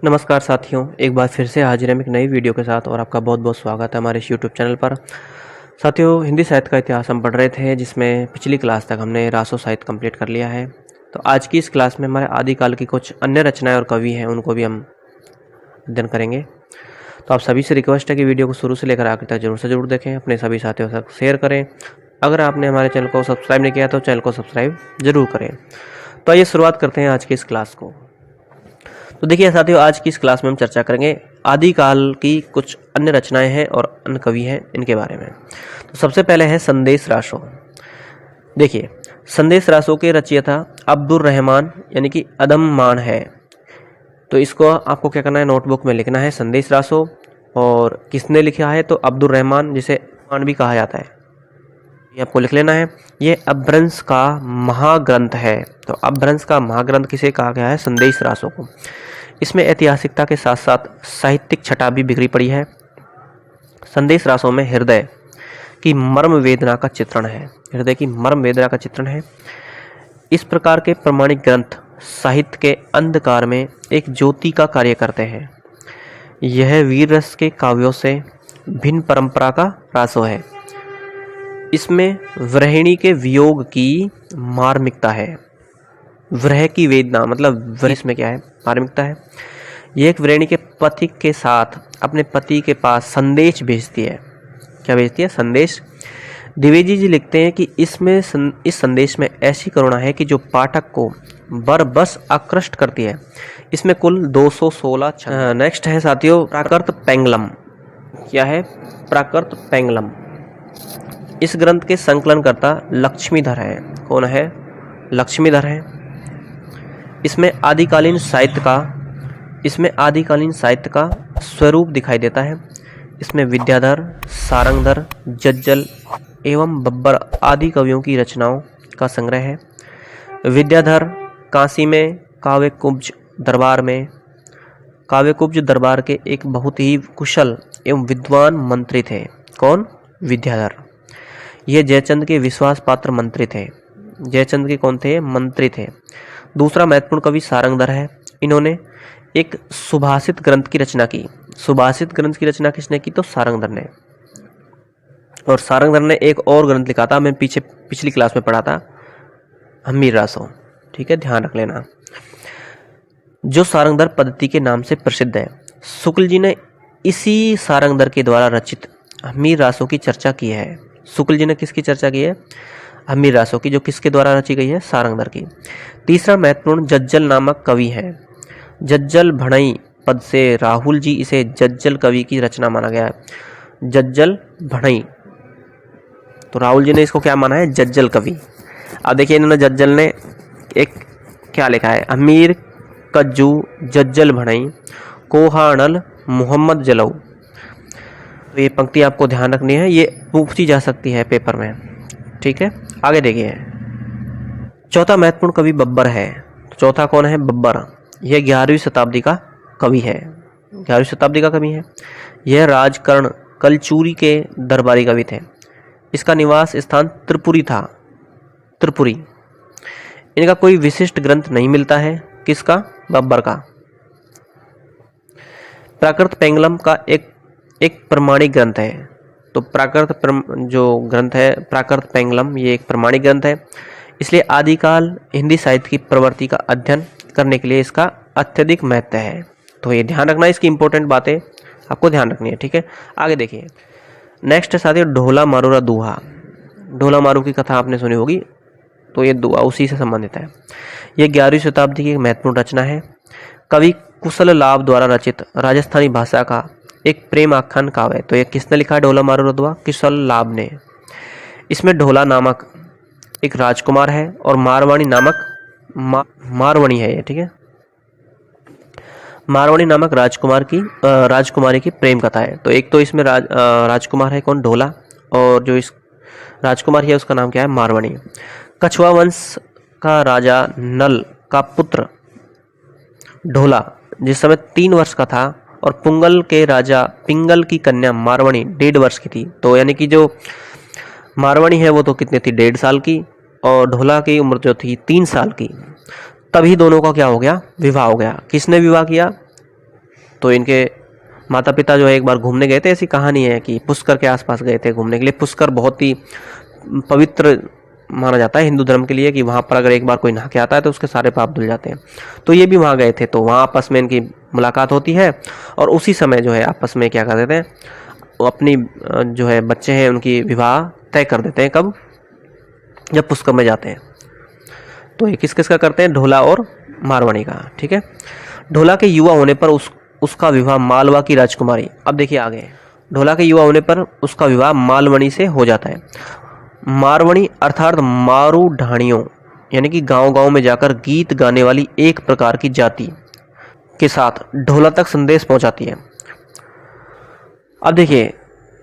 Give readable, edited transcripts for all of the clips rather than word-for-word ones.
नमस्कार साथियों, एक बार फिर से हाजिर है एक नई वीडियो के साथ और आपका बहुत बहुत स्वागत है हमारे इस यूट्यूब चैनल पर। साथियों, हिंदी साहित्य का इतिहास हम पढ़ रहे थे, जिसमें पिछली क्लास तक हमने रासो साहित्य कंप्लीट कर लिया है। तो आज की इस क्लास में हमारे आदिकाल की कुछ अन्य रचनाएं और कवि हैं, उनको भी हम अध्ययन करेंगे। तो आप सभी से रिक्वेस्ट है कि वीडियो को शुरू से लेकर आखिर तक जरूर से जरूर देखें, अपने सभी साथियों के साथ शेयर करें। अगर आपने हमारे चैनल को सब्सक्राइब नहीं किया तो चैनल को सब्सक्राइब जरूर करें। तो आइए शुरुआत करते हैं आज की इस क्लास को। तो देखिए साथियों, आज की इस क्लास में हम चर्चा करेंगे आदिकाल की कुछ अन्य रचनाएं हैं और अन्य कवि हैं, इनके बारे में। तो सबसे पहले है संदेश रासो। देखिए, संदेश रासो के रचयिता अब्दुर रहमान यानी कि अदम मान है। तो इसको आपको क्या करना है, नोटबुक में लिखना है संदेश रासो। और किसने लिखा है, तो अब्दुर रहमान, जिसे मान भी कहा जाता है, ये आपको लिख लेना है। ये अपभ्रंश का महाग्रंथ है। तो अपभ्रंश का महाग्रंथ किसे कहा गया है, संदेश रासो को। इसमें ऐतिहासिकता के साथ साथ साहित्यिक छटा भी बिखरी पड़ी है। संदेश रासो में हृदय की मर्म वेदना का चित्रण है। हृदय की मर्म वेदना का चित्रण है। इस प्रकार के प्रमाणिक ग्रंथ साहित्य के अंधकार में एक ज्योति का कार्य करते हैं। यह वीर रस के काव्यों से भिन्न परंपरा का रासो है। इसमें वृहिणी के वियोग की मार्मिकता है। वृह की वेदना मतलब इसमें क्या है, मार्मिकता है। यह एक वृहिणी के पति के साथ अपने पति के पास संदेश भेजती है। क्या भेजती है, संदेश। द्विवेदी जी लिखते हैं कि इसमें इस संदेश में ऐसी करुणा है कि जो पाठक को बरबस आकृष्ट करती है। इसमें कुल 216 छंद। नेक्स्ट है साथियों प्राकृत पेंगलम। क्या है, प्राकृत पेंगलम। इस ग्रंथ के संकलनकर्ता लक्ष्मीधर है। कौन है, लक्ष्मीधर है। इसमें आदिकालीन साहित्य का स्वरूप दिखाई देता है। इसमें विद्याधर, सारंगधर, जज्जल एवं बब्बर आदि कवियों की रचनाओं का संग्रह है। विद्याधर काशी में काव्यकुब्ज दरबार के एक बहुत ही कुशल एवं विद्वान मंत्री थे। कौन, विद्याधर। ये जयचंद के विश्वास पात्र मंत्री थे। जयचंद के कौन थे, मंत्री थे। दूसरा महत्वपूर्ण कवि सारंगधर है। इन्होंने एक सुभाषित ग्रंथ की रचना की। सुभाषित ग्रंथ की रचना किसने की, तो सारंगधर ने। और सारंगधर ने एक और ग्रंथ लिखा था, मैं पिछली क्लास में पढ़ा था, हम्मीर रासो। ठीक है, ध्यान रख लेना, जो सारंगधर पद्धति के नाम से प्रसिद्ध है। शुक्ल जी ने इसी सारंगधर के द्वारा रचित हम्मीर रासो की चर्चा की है। शुक्ल जी ने किसकी चर्चा की है, हम्मीर रासो की, जो किसके द्वारा रची गई है, सारंगधर की। तीसरा महत्वपूर्ण जज्जल नामक कवि है। जज्जल भणई पद से राहुल जी इसे जज्जल कवि की रचना माना गया है। जज्जल भणई, तो राहुल जी ने इसको क्या माना है, जज्जल कवि। अब देखिए, इन्होंने जज्जल ने एक क्या लिखा है, हमीर कज्जू जज्जल भणई कोहानल मोहम्मद जलऊ। तो ये पंक्ति आपको ध्यान रखनी है, ये पूछी जा सकती है पेपर में। ठीक है, आगे देखिए। चौथा महत्वपूर्ण कवि बब्बर है। चौथा कौन है, बब्बर। यह 11वीं शताब्दी का कवि है। 11वीं शताब्दी का कवि है। यह राजकर्ण कलचूरी के दरबारी कवि थे। इसका निवास स्थान त्रिपुरी था। त्रिपुरी। इनका कोई विशिष्ट ग्रंथ नहीं मिलता है। किसका, बब्बर का। प्राकृत पेंगलम का एक प्रमाणिक ग्रंथ है। तो जो ग्रंथ है प्राकृत पेंगलम, ये एक प्रमाणिक ग्रंथ है। इसलिए आदिकाल हिंदी साहित्य की प्रवृत्ति का अध्ययन करने के लिए इसका अत्यधिक महत्व है। तो ये ध्यान रखना, इसकी इंपॉर्टेंट बातें आपको ध्यान रखनी है। ठीक है, आगे देखिए। नेक्स्ट है साथियों ढोला मारूरा दूहा। ढोला मारू की कथा आपने सुनी होगी, तो ये दुआ उसी से संबंधित है। यह 11वीं शताब्दी की एक महत्वपूर्ण रचना है। कवि कुशल लाभ द्वारा रचित राजस्थानी भाषा का एक प्रेम आख्यान काव्य है। तो ये किसने लिखा है, ढोला मारूरा दूहा, कुशल लाभ ने। इसमें ढोला नामक एक राजकुमार है और मारवाणी नामक मारवाणी है ये। ठीक है, मारवाणी नामक राजकुमारी की प्रेम कथा है। तो एक तो इसमें राजकुमार है कौन, ढोला, और जो इस राजकुमार है उसका नाम क्या है, मारवाणी। कछुआ वंश का राजा नल का पुत्र ढोला जिस समय 3 वर्ष का था, और पुंगल के राजा पिंगल की कन्या मारवाणी 1.5 वर्ष की थी। तो यानी कि जो मारवाणी है वो तो कितनी थी, 1.5 साल की, और ढोला की उम्र जो थी 3 साल की। तभी दोनों का क्या हो गया, विवाह हो गया। किसने विवाह किया, तो इनके माता पिता जो है एक बार घूमने गए थे, ऐसी कहानी है कि पुष्कर के आसपास गए थे घूमने के लिए। पुष्कर बहुत ही पवित्र माना जाता है हिंदू धर्म के लिए, कि वहाँ पर अगर एक बार कोई नहा के आता है तो उसके सारे पाप धुल जाते हैं। तो ये भी वहाँ गए थे, तो वहाँ आपस में इनकी मुलाकात होती है और उसी समय जो है आपस में क्या कर देते हैं, वो अपनी जो है बच्चे हैं उनकी विवाह तय कर देते हैं। कब? जब पुष्कर में जाते हैं। तो ये किस किस का करते हैं? ढोला और मारवाणी का। ठीक है। ढोला के युवा होने पर उसका विवाह मालवा की राजकुमारी, अब देखिए आगे, ढोला के युवा होने पर उसका विवाह मालवणी से हो जाता है। मारवणी अर्थात मारू ढाणियों, यानी कि गांव-गांव में जाकर गीत गाने वाली एक प्रकार की जाति के साथ ढोला तक संदेश पहुंचाती है। अब देखिए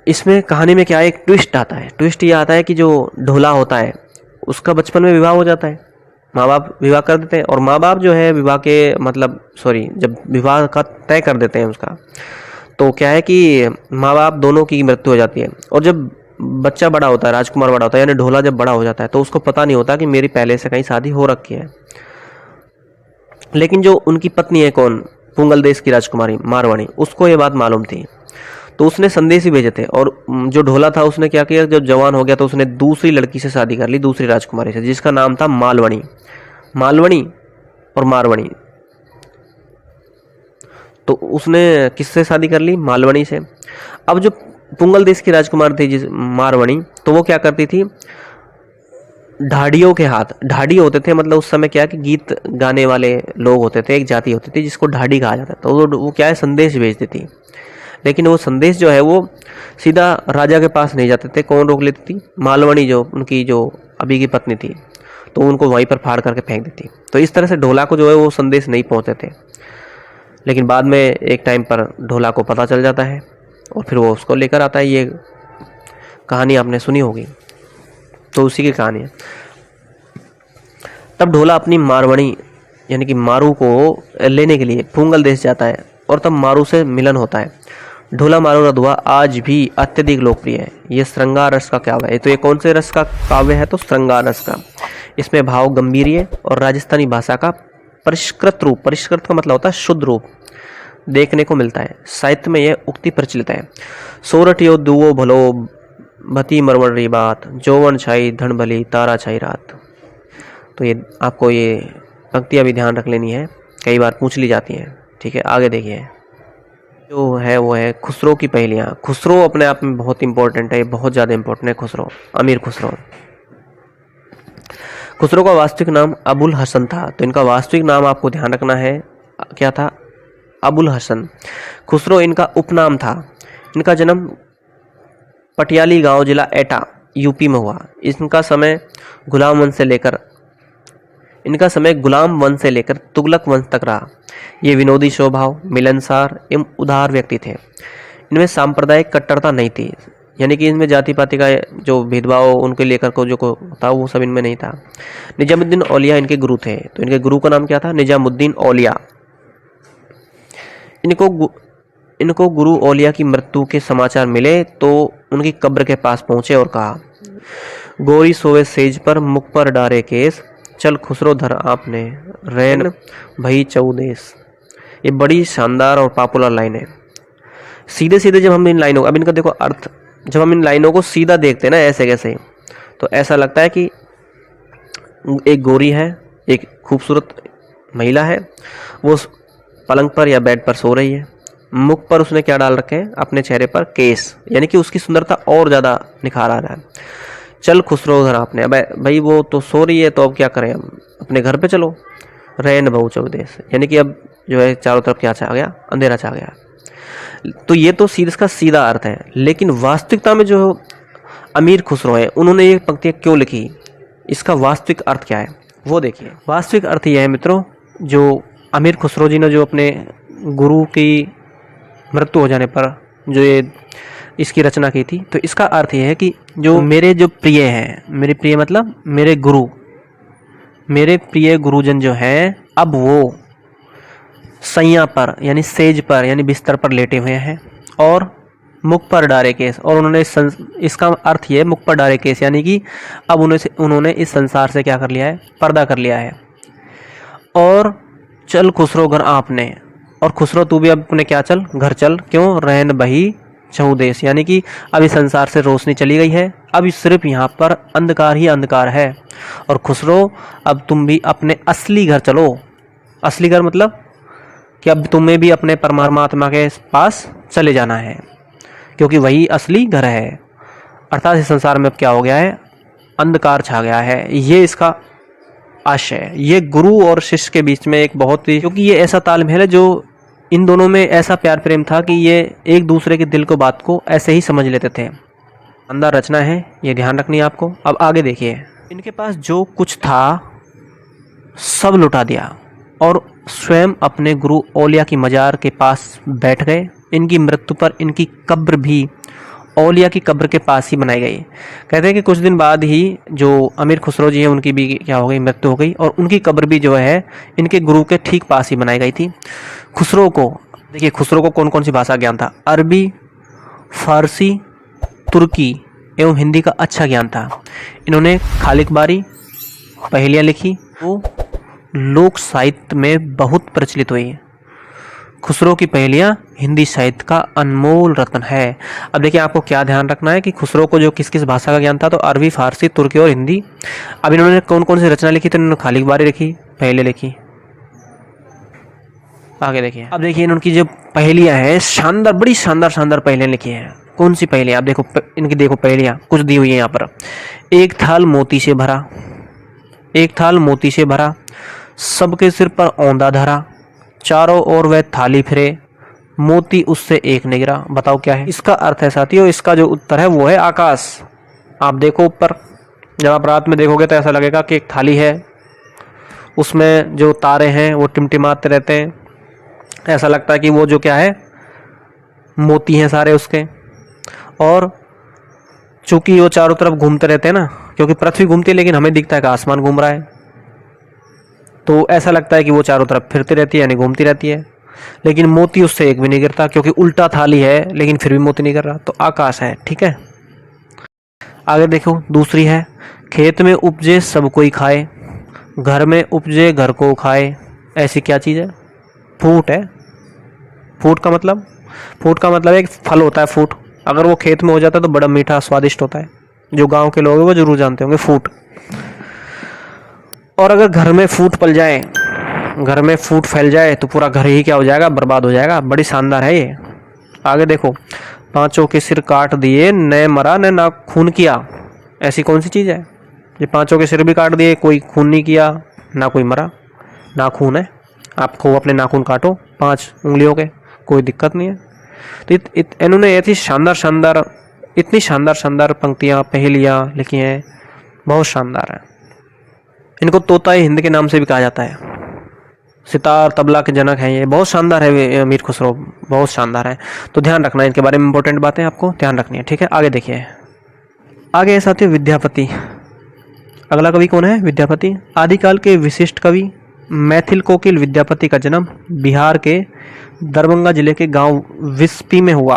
इसमें कहानी में क्या है, एक ट्विस्ट आता है। ट्विस्ट ये आता है कि जो ढोला होता है उसका बचपन में विवाह हो जाता है, माँ बाप विवाह कर देते हैं, और माँ बाप जो है विवाह के जब विवाह का तय कर देते हैं उसका, तो क्या है कि माँ बाप दोनों की मृत्यु हो जाती है। और जब बच्चा बड़ा होता है, राजकुमार बड़ा होता है, यानी ढोला जब बड़ा हो जाता है, तो उसको पता नहीं होता कि मेरी पहले से कहीं शादी हो रखी है। लेकिन जो उनकी पत्नी है, कौन? पुंगल देश की राजकुमारी मारवाणी, उसको ये बात मालूम थी। तो उसने संदेश ही भेजे थे, और जो ढोला था उसने क्या किया, जब जवान हो गया तो उसने दूसरी लड़की से शादी कर ली, दूसरी राजकुमारी से, जिसका नाम था मालवणी। मालवणी और मारवाणी, तो उसने किससे शादी कर ली? मालवणी से। अब जो पुंगल देश की राजकुमार थी जिस मारवाणी, तो वो क्या करती थी, ढाडियों के हाथ, ढाडी होते थे, मतलब उस समय क्या कि गीत गाने वाले लोग होते थे, एक जाति होती थी जिसको ढाडी कहा जाता था। तो वो क्या है, संदेश भेजती थी। लेकिन वो संदेश जो है वो सीधा राजा के पास नहीं जाते थे। कौन रोक लेती थी? मालवणी, जो उनकी जो अभी की पत्नी थी, तो उनको वहीं पर फाड़ करके फेंक देती। तो इस तरह से ढोला को जो है वो संदेश नहीं पहुंचते थे। लेकिन बाद में एक टाइम पर ढोला को पता चल जाता है और फिर वो उसको लेकर आता है। ये कहानी आपने सुनी होगी, तो उसी की कहानी है। तब ढोला अपनी मारवाणी यानी कि मारू को लेने के लिए पुंगल देश जाता है, और तब मारू से मिलन होता है। ढोला मारू रधुआ आज भी अत्यधिक लोकप्रिय है। ये श्रृंगार रस का काव्य है। तो ये कौन से रस का काव्य है? तो श्रृंगार रस का। इसमें भाव गंभीर्य और राजस्थानी भाषा का परिष्कृत रूप, परिष्कृत का मतलब होता है शुद्ध रूप, देखने को मिलता है। साहित्य में यह उक्ति प्रचलित है, सोरठियो दुओ भलो भती मरमरी बात, जौवन छाई धन भली तारा छाई रात। तो ये आपको ये पंक्तियाँ भी ध्यान रख लेनी है, कई बार पूछ ली जाती हैं। ठीक है, आगे देखिए जो है वो है खुसरो की पहेलियाँ। खुसरो अपने आप में बहुत इंपॉर्टेंट है, बहुत ज़्यादा इंपॉर्टेंट है खुसरो, अमीर खुसरो। खुसरो का वास्तविक नाम अबुल हसन था। तो इनका वास्तविक नाम आपको ध्यान रखना है, क्या था? अबुल हसन। खुसरो इनका उपनाम था। इनका जन्म पटियाली गांव, जिला एटा, यूपी में हुआ। इनका समय गुलाम वंश से लेकर तुगलक वंश तक रहा। ये विनोदी स्वभाव, मिलनसार एवं उदार व्यक्ति थे। इनमें सांप्रदायिक कट्टरता नहीं थी, यानी कि इनमें जाति पाति का जो भेदभाव उनके लेकर को जो था वो सब इनमें नहीं था। निजामुद्दीन औलिया इनके गुरु थे। तो इनके गुरु का नाम क्या था? निजामुद्दीन औलिया। इनको गुरु औलिया की मृत्यु के समाचार मिले तो उनकी कब्र के पास पहुंचे और कहा, गोरी सोवे सेज पर मुख पर डारे केस, चल खुसरो धर आपने रैन भई चौदेश। ये बड़ी शानदार और पॉपुलर लाइन है। सीधे सीधे जब हम इन लाइनों, अब इनका देखो अर्थ, जब हम इन लाइनों को सीधा देखते हैं ना ऐसे कैसे, तो ऐसा लगता है कि एक गोरी है, एक खूबसूरत महिला है, वो पलंग पर या बेड पर सो रही है, मुख पर उसने क्या डाल रखे हैं? अपने चेहरे पर केस, यानी कि उसकी सुंदरता और ज़्यादा निखार आ रहा है। चल खुसरो घर आपने, अब भाई वो तो सो रही है तो अब क्या करें, हम अपने घर पे चलो। रैन बहु चौदेश, यानी कि अब जो है चारों तरफ क्या छा गया? अंधेरा छा गया। तो ये तो इसका सीधा अर्थ है, लेकिन वास्तविकता में जो अमीर खुसरो है उन्होंने ये पंक्तियाँ क्यों लिखी, इसका वास्तविक अर्थ क्या है वो देखिए। वास्तविक अर्थ यह है मित्रों, जो अमीर खुसरो जी ने जो अपने गुरु की मृत्यु हो जाने पर जो ये इसकी रचना की थी, तो इसका अर्थ यह है कि जो मेरे जो प्रिय हैं, मेरे प्रिय मतलब मेरे गुरु, मेरे प्रिय गुरुजन जो हैं, अब वो सैया पर यानी सेज पर यानी बिस्तर पर लेटे हुए हैं और मुख पर डारे केस, और उन्होंने इसका अर्थ ये मुख पर डारे केस यानी कि अब उन्होंने इस संसार से क्या कर लिया है? पर्दा कर लिया है। और चल खुसरो घर आपने, और खुसरो तू भी अब अपने क्या चल, घर चल, क्यों रहन बही छहु देश, यानी कि अभी संसार से रोशनी चली गई है, अब सिर्फ यहाँ पर अंधकार ही अंधकार है। और खुसरो अब तुम भी अपने असली घर चलो। असली घर मतलब कि अब तुम्हें भी अपने परमात्मा के पास चले जाना है, क्योंकि वही असली घर है। अर्थात इस संसार में अब क्या हो गया है, अंधकार छा गया है। ये इसका आशय, ये गुरु और शिष्य के बीच में एक बहुत ही, क्योंकि ये ऐसा तालमेल है जो इन दोनों में ऐसा प्यार प्रेम था कि ये एक दूसरे के दिल को बात को ऐसे ही समझ लेते थे। अंदर रचना है, ये ध्यान रखनी है आपको। अब आगे देखिए, इनके पास जो कुछ था सब लुटा दिया और स्वयं अपने गुरु औलिया की मजार के पास बैठ गए। इनकी मृत्यु पर इनकी कब्र भी औलिया की कब्र के पास ही बनाई गई। कहते हैं कि कुछ दिन बाद ही जो अमीर खुसरो जी हैं उनकी भी क्या हो गई, मृत्यु हो गई, और उनकी कब्र भी जो है इनके गुरु के ठीक पास ही बनाई गई थी। खुसरो को देखिए, खुसरो को कौन कौन सी भाषा ज्ञान था, अरबी, फारसी, तुर्की एवं हिंदी का अच्छा ज्ञान था। इन्होंने खालिक बारी पहेलियाँ लिखी, वो लोक साहित्य में बहुत प्रचलित हुई। खुसरो की पहेलियाँ हिंदी साहित्य का अनमोल रत्न है। अब देखिए, आपको क्या ध्यान रखना है कि खुसरो को जो किस किस भाषा का ज्ञान था, तो अरबी, फारसी, तुर्की और हिंदी। अब इन्होंने कौन कौन सी रचना लिखी, तो इन्होंने खालिक बारी लिखी, पहेलियाँ लिखी। आगे देखिए, अब देखिए इनकी जो पहेलियाँ हैं, शानदार, बड़ी शानदार शानदार पहेलियाँ लिखी हैं। कौन सी पहेलियाँ, आप देखो इनकी, देखो पहेलियाँ कुछ दी हुई है यहाँ पर। एक थाल मोती से भरा, एक थाल मोती से भरा, सबके सिर पर औंधा धरा, चारों ओर वह थाली फिरे, मोती उससे एक नहीं गिरा। बताओ क्या है इसका अर्थ है साथियों। इसका जो उत्तर है वो है आकाश। आप देखो ऊपर, जब आप रात में देखोगे तो ऐसा लगेगा कि एक थाली है, उसमें जो तारे हैं वो टिमटिमाते रहते हैं, ऐसा लगता है कि वो जो क्या है, मोती हैं सारे उसके। और चूंकि वो चारों तरफ घूमते रहते हैं ना, क्योंकि पृथ्वी घूमती है लेकिन हमें दिखता है कि आसमान घूम रहा है, तो ऐसा लगता है कि वो चारों तरफ फिरती रहती है, यानी घूमती रहती है, लेकिन मोती उससे एक भी नहीं गिरता, क्योंकि उल्टा थाली है लेकिन फिर भी मोती नहीं गिर रहा। तो आकाश है, ठीक है। आगे देखो, दूसरी है, खेत में उपजे सब कोई खाए, घर में उपजे घर को खाए। ऐसी क्या चीज़ है, फूट है। फूट का मतलब, फूट का मतलब एक फल होता है फूट। अगर वो खेत में हो जाता है तो बड़ा मीठा स्वादिष्ट होता है, जो गांव के लोग हैं वो जरूर जानते होंगे फूट। और अगर घर में फूट पल जाए, घर में फूट फैल जाए तो पूरा घर ही क्या हो जाएगा, बर्बाद हो जाएगा। बड़ी शानदार है ये। आगे देखो, पांचों के सिर काट दिए, न मरा न नाखून किया। ऐसी कौन सी चीज़ है, ये पांचों के सिर भी काट दिए, कोई खून नहीं किया, ना कोई मरा। नाखून है, आपको अपने नाखून काटो 5 उंगलियों के, कोई दिक्कत नहीं है। तो इन्होंने ऐसी शानदार शानदार, इतनी शानदार शानदार पंक्तियाँ, पहेलियाँ लिखी हैं, बहुत शानदार है। इनको तोता हिंद के नाम से भी कहा जाता है। सितार तबला के जनक हैं ये, बहुत शानदार है अमीर खुसरो, बहुत शानदार है। तो ध्यान रखना, इनके बारे में इंपॉर्टेंट बातें आपको ध्यान रखनी है, ठीक है। आगे देखिए, आगे है साथियों विद्यापति। अगला कवि कौन है, विद्यापति। आदिकाल के विशिष्ट कवि मैथिल कोकिल विद्यापति का जन्म बिहार के दरभंगा जिले के गांव विस्पी में हुआ।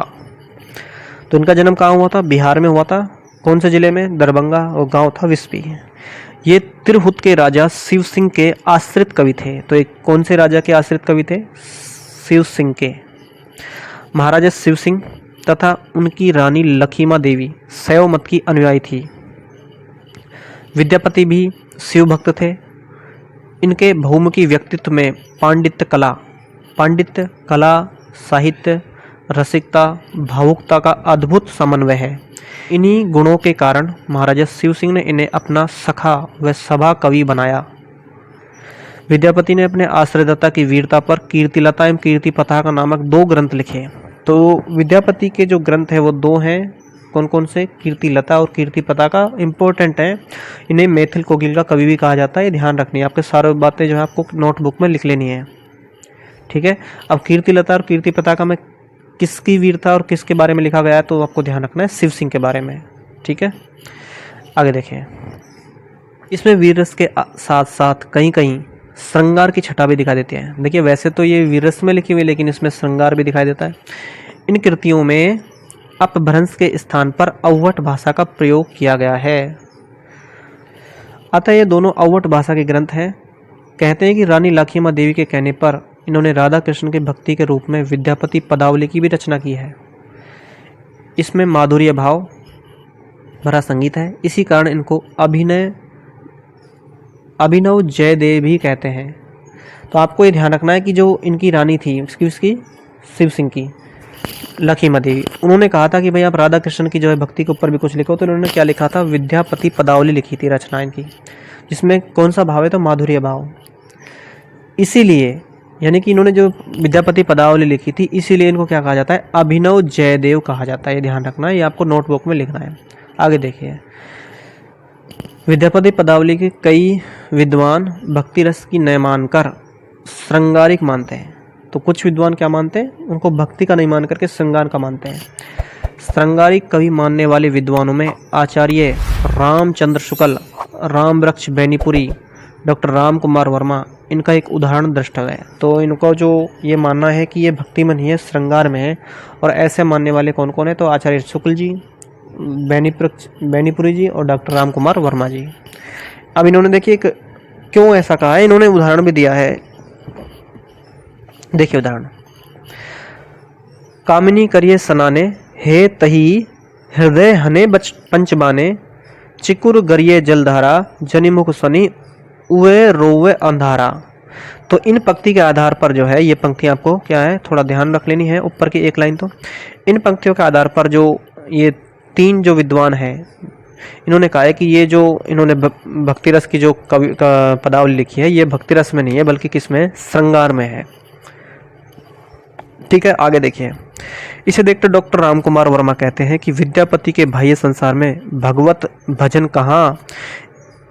तो इनका जन्म कहाँ हुआ था, बिहार में हुआ था। कौन से जिले में, दरभंगा, और गांव था विस्पी। ये तिरहुत के राजा शिव सिंह के आश्रित कवि थे। तो एक कौन से राजा के आश्रित कवि थे, शिव सिंह के। महाराजा शिव सिंह तथा उनकी रानी लखीमा देवी शैव मत की अनुयायी थी। विद्यापति भी शिव भक्त थे। इनके बहुमुखी व्यक्तित्व में पांडित्य कला, साहित्य, रसिकता, भावुकता का अद्भुत समन्वय है। इन्हीं गुणों के कारण महाराजा शिव सिंह ने इन्हें अपना सखा व सभा कवि बनाया। विद्यापति ने अपने आश्रयदाता की वीरता पर कीर्तिलता एवं कीर्ति पताका नामक 2 ग्रंथ लिखे। तो विद्यापति के जो ग्रंथ हैं वो 2 हैं, कौन कौन से, कीर्तिलता और कीर्ति पताका। इंपॉर्टेंट है, इन्हें मैथिल कोकिल का कवि भी कहा जाता है, ये ध्यान रखनी है। आपके सारी बातें जो है आपको नोटबुक में लिख लेनी है, ठीक है। अब कीर्तिलता और कीर्ति पताका में किसकी वीरता और किसके बारे में लिखा गया है, तो आपको ध्यान रखना है शिव सिंह के बारे में, ठीक है। आगे देखिए, इसमें वीररस के साथ साथ कहीं कहीं श्रृंगार की छटा भी दिखाई देती है। देखिए, वैसे तो ये वीररस में लिखी हुई, लेकिन इसमें श्रृंगार भी दिखाई देता है। इन कृतियों में अपभ्रंश के स्थान पर अवट भाषा का प्रयोग किया गया है। अतः ये दोनों अवट भाषा के ग्रंथ हैं। कहते हैं कि रानी लखीमा देवी के कहने पर इन्होंने राधा कृष्ण की भक्ति के रूप में विद्यापति पदावली की भी रचना की है। इसमें माधुर्य भाव भरा संगीत है, इसी कारण इनको अभिनव जयदेव भी कहते हैं। तो आपको ये ध्यान रखना है कि जो इनकी रानी थी उसकी शिव सिंह की, लखीमती देवी, उन्होंने कहा था कि भाई आप राधा कृष्ण की जो है भक्ति के ऊपर भी कुछ लिखो। तो उन्होंने क्या लिखा था, विद्यापति पदावली लिखी थी रचना इनकी, जिसमें कौन सा भाव है, तो माधुर्य भाव। इसीलिए यानी कि इन्होंने जो विद्यापति पदावली लिखी थी, इसीलिए इनको क्या कहा जाता है, अभिनव जयदेव कहा जाता है। ये ध्यान रखना है, ये आपको नोटबुक में लिखना है। आगे देखिए, विद्यापति पदावली के कई विद्वान भक्ति रस की न मानकर श्रृंगारिक मानते हैं। तो कुछ विद्वान क्या मानते हैं, उनको भक्ति का नहीं मान करके श्रृंगार का मानते हैं। श्रृंगारिक कवि मानने वाले विद्वानों में आचार्य रामचंद्र शुक्ल, राम वृक्ष बेनीपुरी, डॉक्टर राम कुमार वर्मा, इनका एक उदाहरण दृष्टव्य है। तो इनको जो ये मानना है कि ये भक्ति में नहीं है, श्रृंगार में है। और ऐसे मानने वाले कौन कौन है, तो आचार्य शुक्ल जी, बेनीपुरी जी और डॉक्टर राम कुमार वर्मा जी। अब इन्होंने देखिए क्यों ऐसा कहा है, इन्होंने उदाहरण भी दिया है। देखिए उदाहरण, कामिनी करिए सनाने, हे तही हृदय हने पंचबाने, चिकुर गरिए जलधारा, जनिमुख सनी उवे रोवे अंधारा। तो इन पंक्ति के आधार पर जो है, ये पंक्ति आपको क्या है, थोड़ा ध्यान रख लेनी है, ऊपर की एक लाइन। तो इन पंक्तियों के आधार पर जो ये तीन जो विद्वान हैं, इन्होंने कहा है कि ये जो इन्होंने भक्ति रस की जो कवि पदावली लिखी है, ये भक्ति रस में नहीं है बल्कि किसमें, श्रृंगार में है। ठीक है, आगे देखिए। इसे देखते डॉक्टर राम कुमार वर्मा कहते हैं कि विद्यापति के बाह्य संसार में भगवत भजन कहाँ,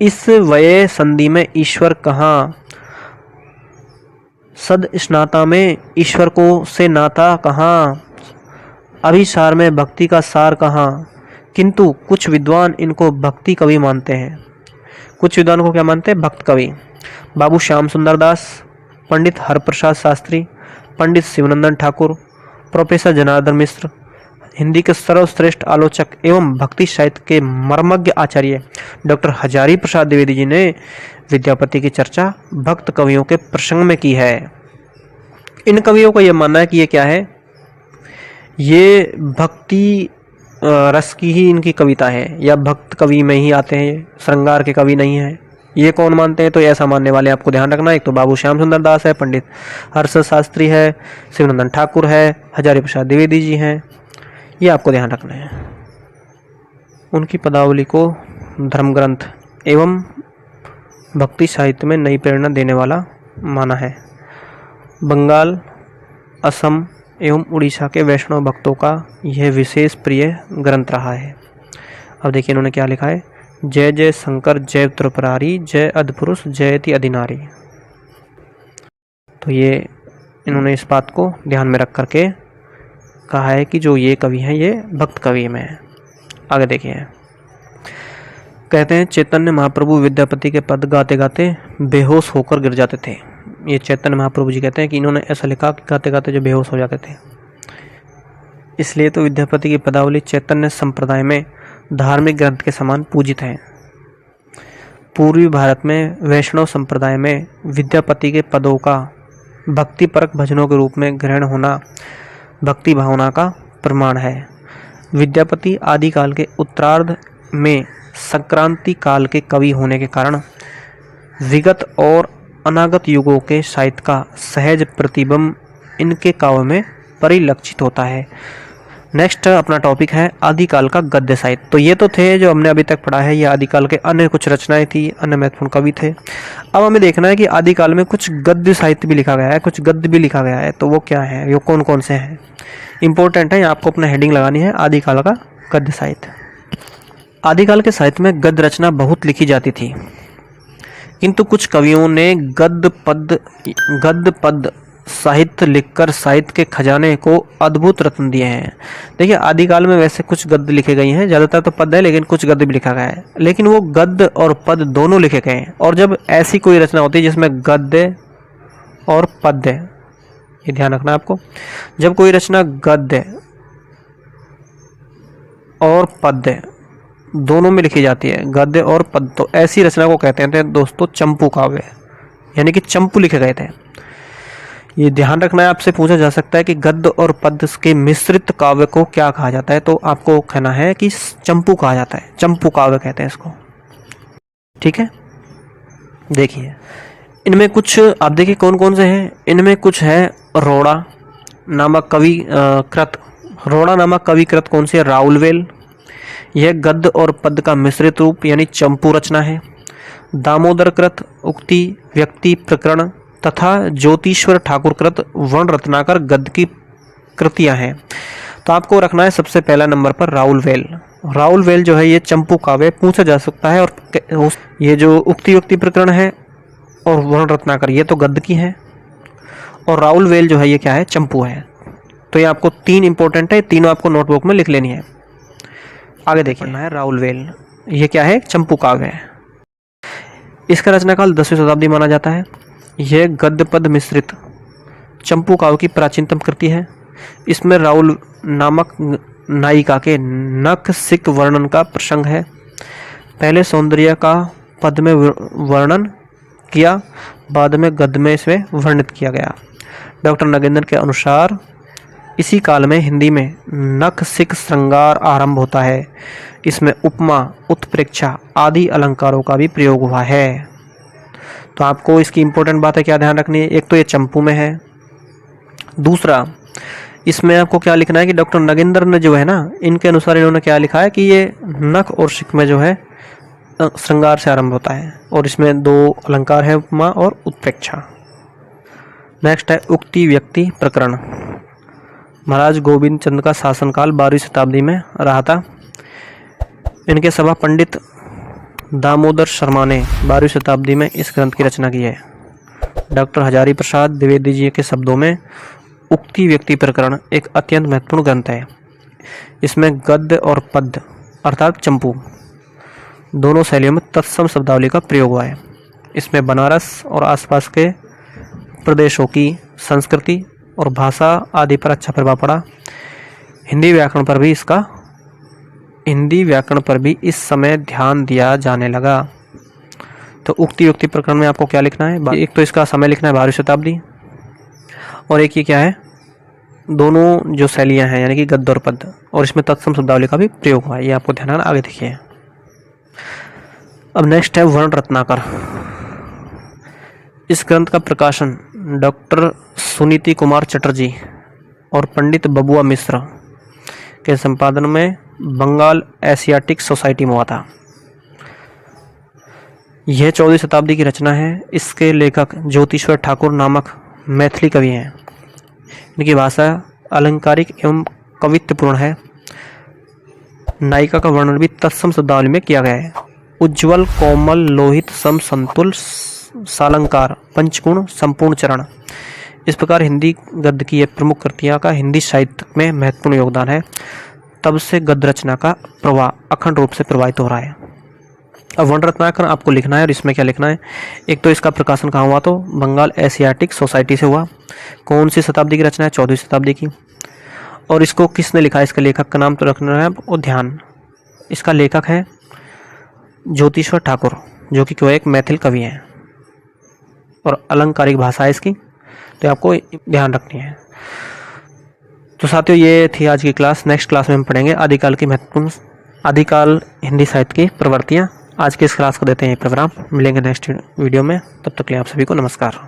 इस वये संधि में ईश्वर कहाँ, सद स्नाता में ईश्वर को से नाता कहाँ, अभिसार में भक्ति का सार कहाँ। किंतु कुछ विद्वान इनको भक्ति कवि मानते हैं। कुछ विद्वान को क्या मानते हैं, भक्त कवि। बाबू श्याम सुंदर दास, पंडित हरप्रसाद शास्त्री, पंडित शिवनंदन ठाकुर, प्रोफेसर जनार्दन मिश्र, हिंदी के सर्वश्रेष्ठ आलोचक एवं भक्ति साहित्य के मर्मज्ञ आचार्य डॉक्टर हजारी प्रसाद द्विवेदी जी ने विद्यापति की चर्चा भक्त कवियों के प्रसंग में की है। इन कवियों को यह मानना है कि ये क्या है, ये भक्ति रस की ही इनकी कविता है, या भक्त कवि में ही आते हैं, श्रृंगार के कवि नहीं है। ये कौन मानते हैं, तो ऐसा मानने वाले आपको ध्यान रखना है। एक तो बाबू श्याम सुंदर दास है, पंडित हर्ष शास्त्री है, शिवनंदन ठाकुर है, हजारी प्रसाद द्विवेदी जी हैं, ये आपको ध्यान रखना है। उनकी पदावली को धर्म ग्रंथ एवं भक्ति साहित्य में नई प्रेरणा देने वाला माना है। बंगाल, असम एवं उड़ीसा के वैष्णव भक्तों का यह विशेष प्रिय ग्रंथ रहा है। अब देखिए इन्होंने क्या लिखा है, जय जय शंकर जय त्रिपुरारी, जय अधपुरुष जयति अधिनारी। तो ये इन्होंने इस बात को ध्यान में रख करके कहा है कि जो ये कवि हैं ये भक्त कवि में है। आगे देखिए, कहते हैं चैतन्य महाप्रभु विद्यापति के पद गाते गाते बेहोश होकर गिर जाते थे। ये चैतन्य महाप्रभु जी कहते हैं कि इन्होंने ऐसा लिखा कि गाते गाते जो बेहोश हो जाते थे। इसलिए तो विद्यापति की पदावली चैतन्य संप्रदाय में धार्मिक ग्रंथ के समान पूजित है। पूर्वी भारत में वैष्णव संप्रदाय में विद्यापति के पदों का भक्तिपरक भजनों के रूप में ग्रहण होना भक्ति भावना का प्रमाण है। विद्यापति आदिकाल के उत्तरार्ध में संक्रांति काल के कवि होने के कारण विगत और अनागत युगों के साहित्य का सहज प्रतिबिंब इनके काव्य में परिलक्षित होता है। नेक्स्ट अपना टॉपिक है आदिकाल का गद्य साहित्य। तो ये तो थे जो हमने अभी तक पढ़ा है, ये आदिकाल के अन्य कुछ रचनाएं थी, अन्य महत्वपूर्ण कवि थे। अब हमें देखना है कि आदिकाल में कुछ गद्य साहित्य भी लिखा गया है, कुछ गद्य भी लिखा गया है, तो वो क्या है, वो कौन कौन से हैं, इंपॉर्टेंट है, आपको अपना हेडिंग लगानी है, आदिकाल का गद्य साहित्य। आदिकाल के साहित्य में गद्य रचना बहुत लिखी जाती थी, किंतु कुछ कवियों ने गद्य पद साहित्य लिखकर साहित्य के खजाने को अद्भुत रत्न दिए हैं। देखिए आदिकाल में वैसे कुछ गद्य लिखे गए हैं, ज़्यादातर तो पद्य है लेकिन कुछ गद्य भी लिखा गया है, लेकिन वो गद्य और पद दोनों लिखे गए हैं। और जब ऐसी कोई रचना होती है जिसमें गद्य और पद्य, ये ध्यान रखना आपको, जब कोई रचना गद्य और पद्य दोनों में लिखी जाती है, गद्य और पद्य, तो ऐसी रचना को कहते हैं दोस्तों चंपू काव्य, यानी कि चंपू लिखे गए थे। ये ध्यान रखना है, आपसे पूछा जा सकता है कि गद्य और पद्य के मिश्रित काव्य को क्या कहा जाता है, तो आपको कहना है कि चंपू कहा जाता है, चंपू काव्य कहते हैं इसको। ठीक है, देखिए इनमें कुछ आप देखिए कौन कौन से हैं। इनमें कुछ है रोड़ा नामक कवि कृत। रोड़ा नामक कवि कृत कौन सी है? राउलवेल। यह गद्य और पद्य का मिश्रित रूप यानी चंपू रचना है। दामोदर कृत उक्ति व्यक्ति प्रकरण तथा ज्योतिश्वर ठाकुर कृत वर्ण रत्नाकर गद्य की कृतियां हैं। तो आपको रखना है सबसे पहला नंबर पर राउलवेल। राउलवेल जो है ये चंपू काव्य पूछा जा सकता है, और ये जो उक्ति व्यक्ति प्रकरण है और वर्ण रत्नाकर ये तो गद्य की है, और राउलवेल जो है ये क्या है? चंपू है। तो ये आपको 3 इंपॉर्टेंट है, तीनों आपको नोटबुक में लिख लेनी है। आगे देखिए है राउलवेल, ये क्या है? चंपू काव्य है। इसका रचनाकाल 10वीं शताब्दी माना जाता है। यह गद्य पद मिश्रित चंपू काव्य की प्राचीनतम कृति है। इसमें राउल नामक नायिका के नख सिक वर्णन का प्रसंग है। पहले सौंदर्य का पद में वर्णन किया, बाद में गद्य में इसमें वर्णित किया गया। डॉक्टर नगेंद्र के अनुसार इसी काल में हिंदी में नख सिक श्रृंगार आरंभ होता है। इसमें उपमा उत्प्रेक्षा आदि अलंकारों का भी प्रयोग हुआ है। तो आपको इसकी इंपॉर्टेंट बात है क्या ध्यान रखनी है? एक तो ये चंपू में है, दूसरा इसमें आपको क्या लिखना है कि डॉक्टर नगेंद्र ने जो है ना, इनके अनुसार इन्होंने क्या लिखा है कि ये नख और सिक में जो है श्रृंगार से आरंभ होता है, और इसमें 2 अलंकार है, उपमा और उत्प्रेक्षा। नेक्स्ट है उक्ति व्यक्ति प्रकरण। महाराज गोविंद चंद का शासनकाल 12वीं शताब्दी में रहा था। इनके सभा पंडित दामोदर शर्मा ने 12वीं शताब्दी में इस ग्रंथ की रचना की है। डॉक्टर हजारी प्रसाद द्विवेदी जी के शब्दों में उक्ति व्यक्ति प्रकरण एक अत्यंत महत्वपूर्ण ग्रंथ है। इसमें गद्य और पद्य अर्थात चंपू दोनों शैलियों में तत्सम शब्दावली का प्रयोग हुआ है। इसमें बनारस और आसपास के प्रदेशों की संस्कृति और भाषा आदि पर अच्छा प्रभाव पड़ा। हिंदी व्याकरण पर भी इस समय ध्यान दिया जाने लगा। तो उक्ति व्यक्ति प्रकरण में आपको क्या लिखना है? एक तो इसका समय लिखना है 12वीं शताब्दी, और एक ये क्या है? दोनों जो शैलियाँ हैं यानी कि गद्य और पद्य, और इसमें तत्सम शब्दावली का भी प्रयोग हुआ है, ये आपको ध्यान रखना। आगे देखिए, अब नेक्स्ट है वर्ण रत्नाकर। इस ग्रंथ का प्रकाशन डॉक्टर सुनीति कुमार चटर्जी और पंडित बबुआ मिश्र के संपादन में बंगाल एशियाटिक सोसाइटी में हुआ था। यह 14वीं शताब्दी की रचना है। इसके लेखक ज्योतिश्वर ठाकुर नामक मैथिली कवि हैं। इनकी भाषा अलंकारिक एवं कवित्वपूर्ण है। नायिका का वर्णन भी तत्सम शब्दावली में किया गया है। उज्ज्वल कोमल लोहित सम संतुल सालंकार पंचगुण संपूर्ण चरण, इस प्रकार हिंदी गद्य की ये प्रमुख कृतियां का हिंदी साहित्य में महत्वपूर्ण योगदान है। तब से गद्य रचना का प्रवाह अखंड रूप से प्रवाहित हो रहा है। अब वर्ण रत्नाकर आपको लिखना है, और इसमें क्या लिखना है? एक तो इसका प्रकाशन कहाँ हुआ? तो बंगाल एशियाटिक सोसाइटी से हुआ। कौन सी शताब्दी की रचना है? 14वीं शताब्दी की। और इसको किसने लिखा? इसके लेखक का नाम तो रखना है और ध्यान। इसका लेखक है ज्योतिश्वर ठाकुर, जो कि एक मैथिल कवि हैं, और अलंकारिक भाषा है इसकी, तो आपको ध्यान रखनी है। तो साथियों, ये थी आज की क्लास। नेक्स्ट क्लास में हम पढ़ेंगे आदिकाल की महत्वपूर्ण आदिकाल हिंदी साहित्य की प्रवृत्तियाँ। आज के इस क्लास को देते हैं प्रोग्राम। मिलेंगे नेक्स्ट वीडियो में, तब तक के लिए आप सभी को नमस्कार।